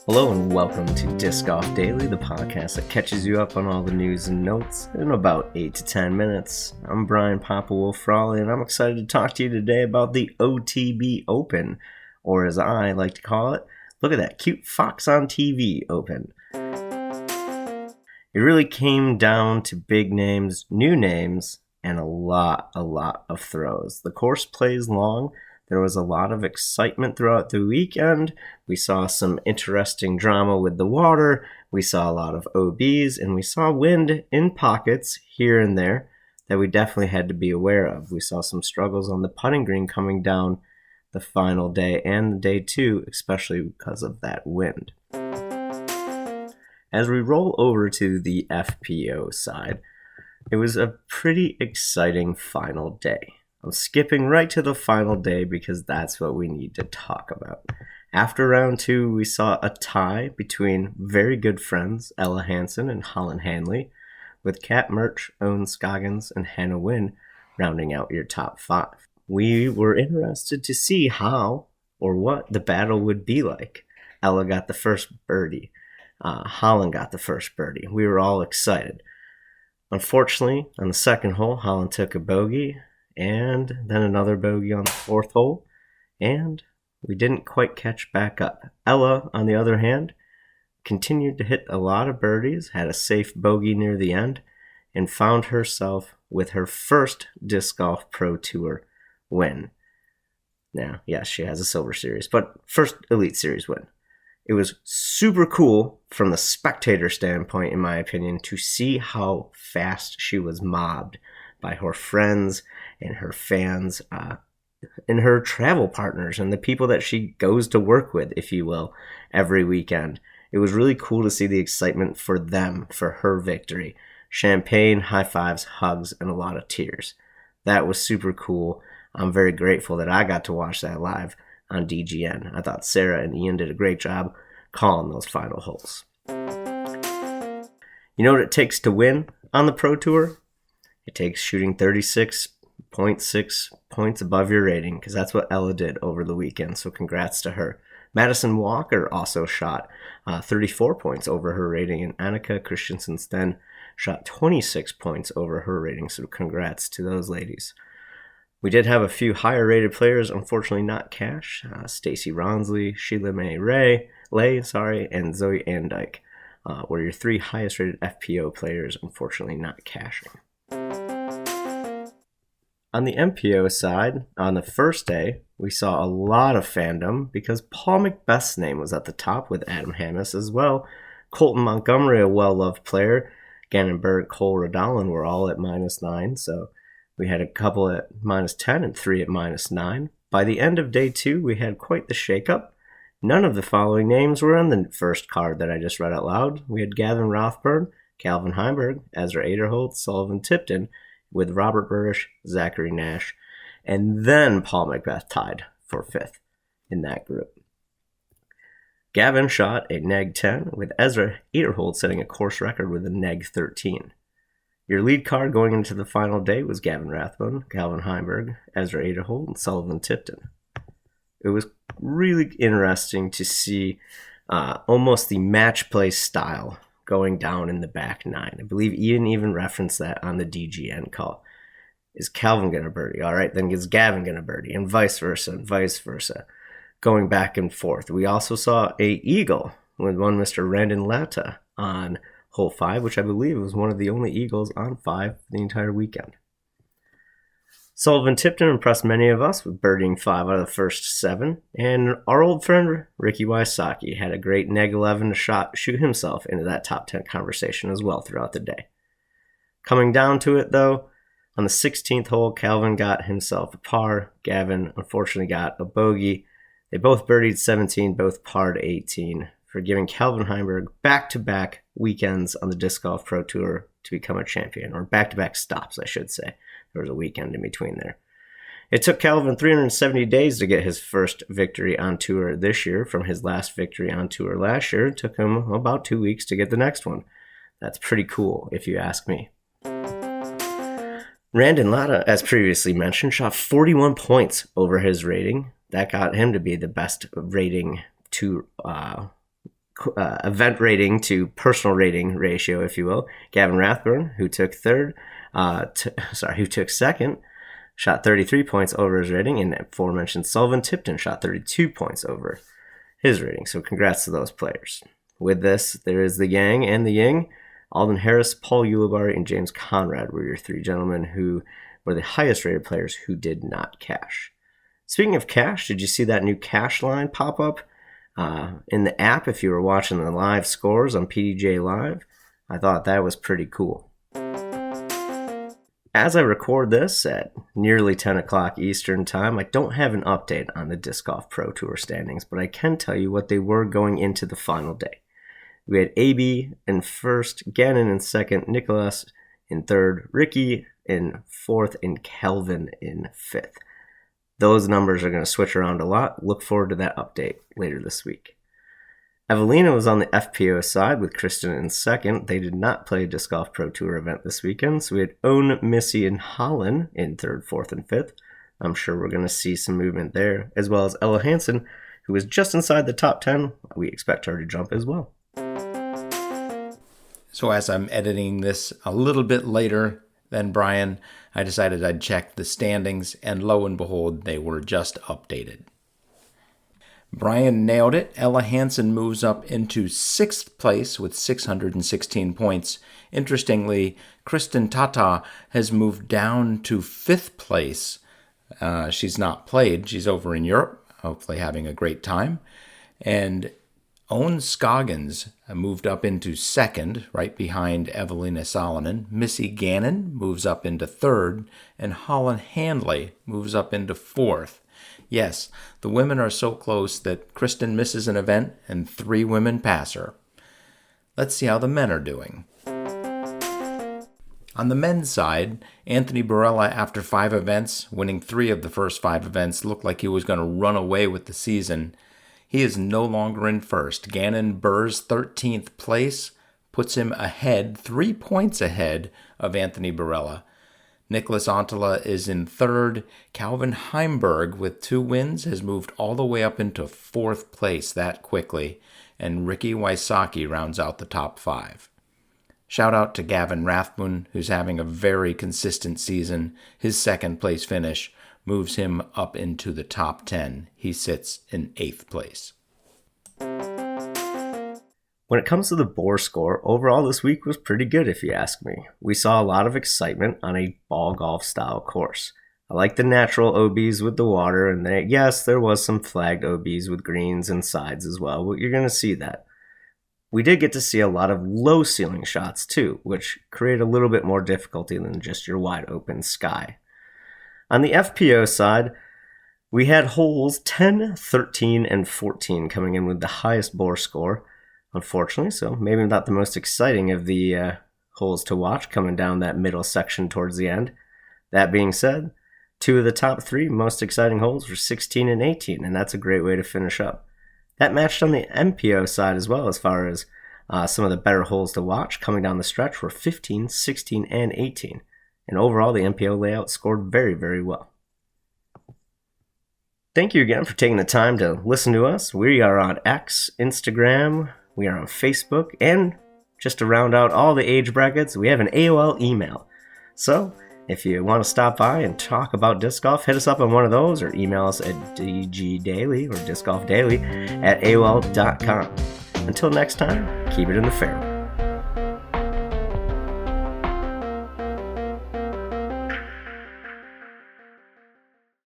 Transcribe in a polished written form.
Hello and welcome to Disc Golf Daily, the podcast that catches you up on all the news and notes in about 8 to 10 minutes. I'm Brian Papa Wolf Frawley, and I'm excited to talk to you today about the OTB Open, or as I like to call it, look at that cute fox on TV Open. It really came down to big names, new names, and a lot of throws. The course plays long. There was a lot of excitement throughout the weekend. We saw some interesting drama with the water. We saw a lot of OBs, and we saw wind in pockets here and there that we definitely had to be aware of. We saw some struggles on the putting green coming down the final day and day two, especially because of that wind. As we roll over to the FPO side, it was a pretty exciting final day. I'm skipping right to the final day because that's what we need to talk about. After round two, we saw a tie between very good friends Ella Hansen and Holland Hanley, with Kat Murch, Owen Scoggins, and Hannah Wynn rounding out your top five. We were interested to see how or what the battle would be like. Ella got the first birdie. Holland got the first birdie. We were all excited. Unfortunately, on the second hole, Holland took a bogey, and then another bogey on the fourth hole, and we didn't quite catch back up. Ella, on the other hand, continued to hit a lot of birdies, had a safe bogey near the end, and found herself with her first Disc Golf Pro Tour win. Now, yes, she has a Silver Series, but first Elite Series win. It was super cool from the spectator standpoint, in my opinion, to see how fast she was mobbed by her friends and her fans and her travel partners and the people that she goes to work with, if you will, every weekend. It was really cool to see the excitement for them, for her victory. Champagne, high fives, hugs, and a lot of tears. That was super cool. I'm very grateful that I got to watch that live on DGN. I thought Sarah and Ian did a great job calling those final holes. You know what it takes to win on the Pro Tour? It takes shooting 36.6 points above your rating, because that's what Ella did over the weekend, so congrats to her. Madison Walker also shot 34 points over her rating, and Annika Christensen shot 26 points over her rating, so congrats to those ladies. We did have a few higher-rated players, unfortunately not cash. Stacey Ronsley, Sheila May Lay, and Zoe Andyke were your three highest-rated FPO players, unfortunately not cashing. On the MPO side, on the first day, we saw a lot of fandom because Paul Macbeth's name was at the top with Adam Hammis as well. Colton Montgomery, a well-loved player, Gannon Berg, Cole Rodolin were all at -9, so we had a couple at -10 and 3 at -9. By the end of day two, we had quite the shakeup. None of the following names were on the first card that I just read out loud. We had Gavin Rothburn, Calvin Heimberg, Ezra Aderholt, Sullivan Tipton, with Robert Burrish, Zachary Nash, and then Paul Macbeth tied for fifth in that group. Gavin shot a -10, with Ezra Aderholt setting a course record with a -13. Your lead card going into the final day was Gavin Rathbone, Calvin Heimberg, Ezra Aderholt, and Sullivan Tipton. It was really interesting to see almost the match play style going down in the back nine. I believe Ian even referenced that on the DGN call. Is Calvin going to birdie? All right, then is Gavin going to birdie? And vice versa, going back and forth. We also saw a eagle with one Mr. Randon Latta on hole 5, which I believe was one of the only eagles on 5 the entire weekend. Sullivan Tipton impressed many of us with birdieing 5 out of the first 7, and our old friend Ricky Wysocki had a great -11 to shoot himself into that top 10 conversation as well throughout the day. Coming down to it, though, on the 16th hole, Calvin got himself a par. Gavin unfortunately got a bogey. They both birdied 17, both parred 18, for giving Calvin Heimberg back-to-back weekends on the Disc Golf Pro Tour to become a champion, or back-to-back stops, I should say. There was a weekend in between there. It took Calvin 370 days to get his first victory on tour this year. From his last victory on tour last year, it took him about 2 weeks to get the next one. That's pretty cool, if you ask me. Randon Latta, as previously mentioned, shot 41 points over his rating. That got him to be the best rating event rating to personal rating ratio, if you will. Gavin Rathburn, who took who took second, shot 33 points over his rating, and aforementioned Sullivan Tipton shot 32 points over his rating. So congrats to those players. With this, there is the yang and the yin. Alden Harris, Paul Ulibarri, and James Conrad were your three gentlemen who were the highest rated players who did not cash. Speaking of cash, did you see that new cash line pop up in the app if you were watching the live scores on PDJ Live? I thought that was pretty cool. As I record this at nearly 10 o'clock Eastern Time, I don't have an update on the Disc Golf Pro Tour standings, but I can tell you what they were going into the final day. We had AB in first, Gannon in second, Nicholas in third, Ricky in fourth, and Kelvin in fifth. Those numbers are going to switch around a lot. Look forward to that update later this week. Evelina was on the FPO side with Kristen in second. They did not play a Disc Golf Pro Tour event this weekend, so we had Owen, Missy, and Holland in third, fourth, and fifth. I'm sure we're going to see some movement there, as well as Ella Hansen, who was just inside the top 10. We expect her to jump as well. So as I'm editing this a little bit later than Brian, I decided I'd check the standings, and lo and behold, they were just updated. Brian nailed it. Ella Hansen moves up into 6th place with 616 points. Interestingly, Kristen Tata has moved down to 5th place. She's not played. She's over in Europe, hopefully having a great time. And Owen Scoggins moved up into 2nd, right behind Evelina Solomon. Missy Gannon moves up into 3rd, and Holland Handley moves up into 4th. Yes, the women are so close that Kristen misses an event and 3 women pass her. Let's see how the men are doing. On the men's side, Anthony Barella, after 5 events, winning 3 of the first 5 events, looked like he was going to run away with the season. He is no longer in first. Gannon Burr's 13th place puts him ahead, 3 points ahead of Anthony Barella. Nicholas Antala is in 3rd. Calvin Heimberg, with 2 wins, has moved all the way up into 4th place that quickly. And Ricky Wysocki rounds out the top 5. Shout out to Gavin Rathbun, who's having a very consistent season. His 2nd place finish moves him up into the top 10. He sits in 8th place. When it comes to the Boar score, overall this week was pretty good if you ask me. We saw a lot of excitement on a ball golf style course. I like the natural OBs with the water, and yes, there was some flagged OBs with greens and sides as well, but you're going to see that. We did get to see a lot of low ceiling shots too, which create a little bit more difficulty than just your wide open sky. On the FPO side, we had holes 10, 13, and 14 coming in with the highest Boar score. Unfortunately, so maybe not the most exciting of the holes to watch coming down that middle section towards the end. That being said, 2 of the top 3 most exciting holes were 16 and 18, and that's a great way to finish up. That matched on the MPO side as well, as far as some of the better holes to watch coming down the stretch were 15, 16, and 18. And overall, the MPO layout scored very, very well. Thank you again for taking the time to listen to us. We are on X, Instagram, we are on Facebook, and just to round out all the age brackets, we have an AOL email. So, if you want to stop by and talk about disc golf, hit us up on one of those or email us at dgdaily or discgolfdaily at AOL.com. Until next time, keep it in the fairway.